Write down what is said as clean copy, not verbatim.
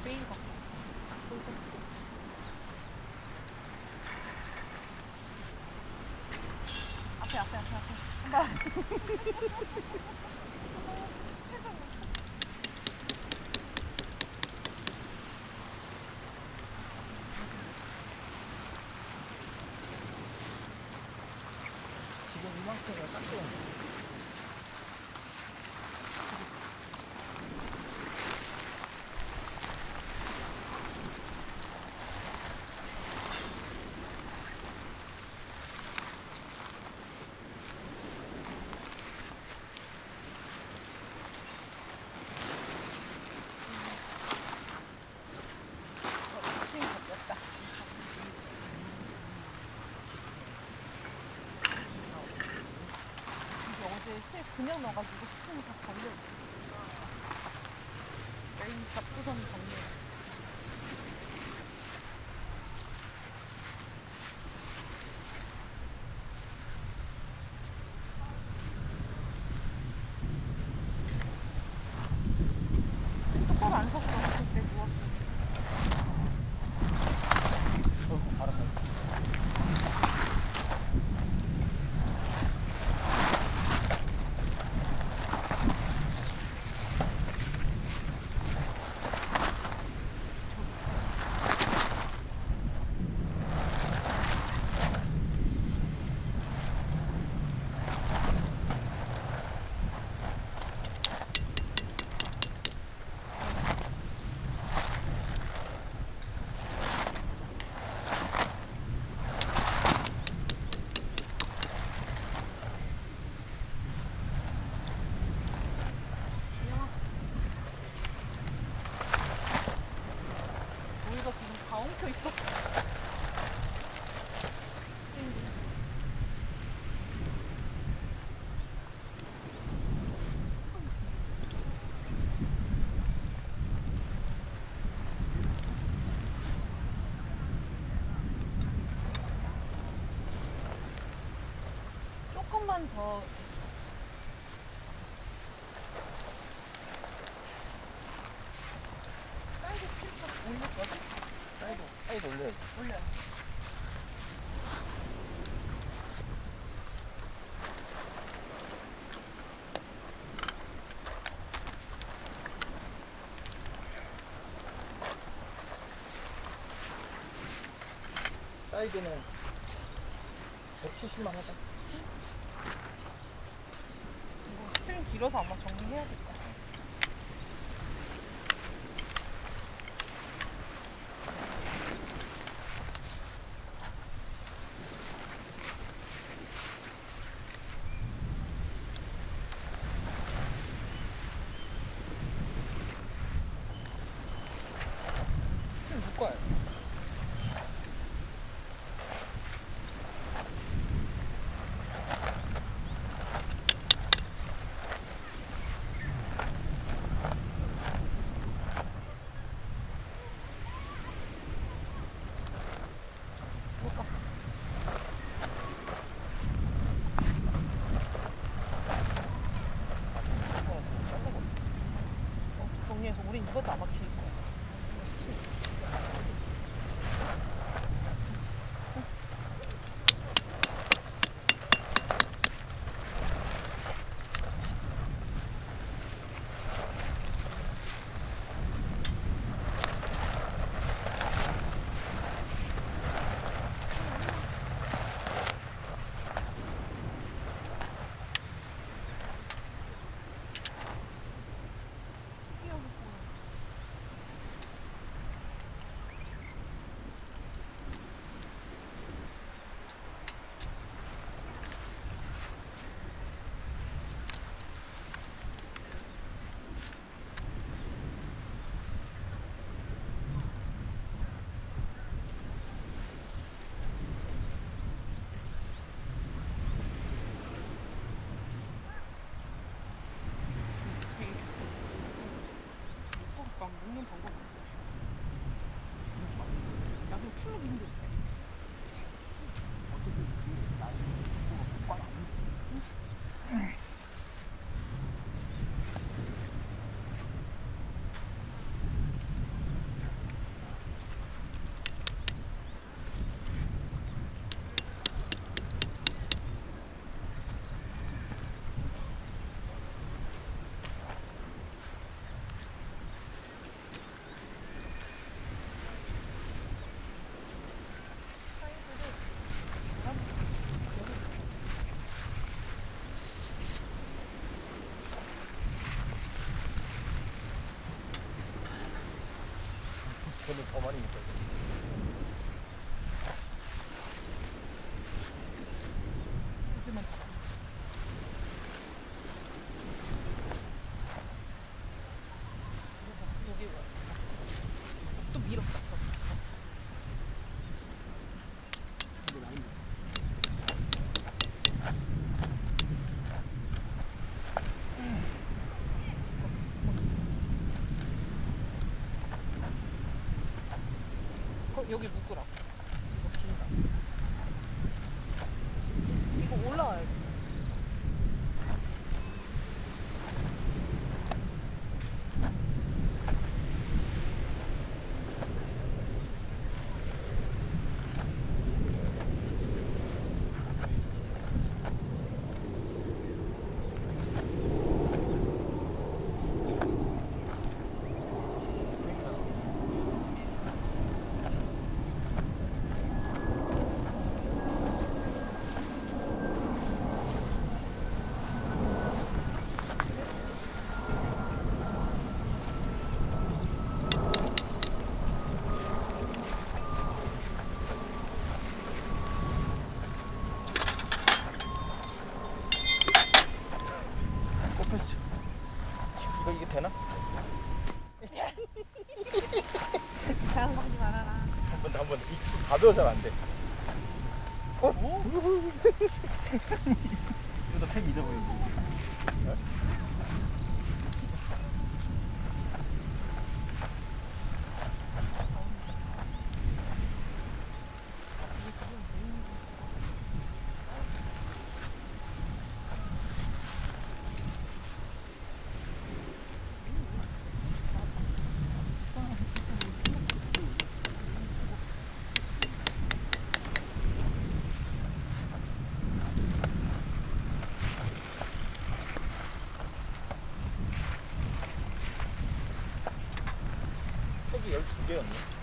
메인 거. 앞에. 지금 이만큼이면 딱 좋은데. 실 그냥 넣어가지고 스푼이 다 걸려있어. 메인 잡고선 정리해. 똑바로 안 섰어. 그때 누웠어. 바로 가. 우리가 지금 다 엉켜 있어. 조금만 더. 사이드 칠까? 올릴 거지? 사이드 올려야지. 올려. 사이드는 170만 하자. 이거 스트링 길어서 아마 정리해야 될 거야. 스트링 묶어야 돼. 뭘까? 정리해서 우린 이것도 아마 길 거야. 묶는 방법이 없어. 야, 그럼 풀로 힘들어. 저는 더 많이 묶어요. 이렇게만 봐. 여기 와. 또 밀었다. 근데 많이 밀었다. 여기 묶으라. 이거 긴다. 이거 올라와야지. 꼽혔어. 이게 되나? 자랑하지 말아라. 한 번. 이 가벼워서 안 돼. 어? 이러다 팩 잊어버리지. 어? 팩이 12개였네.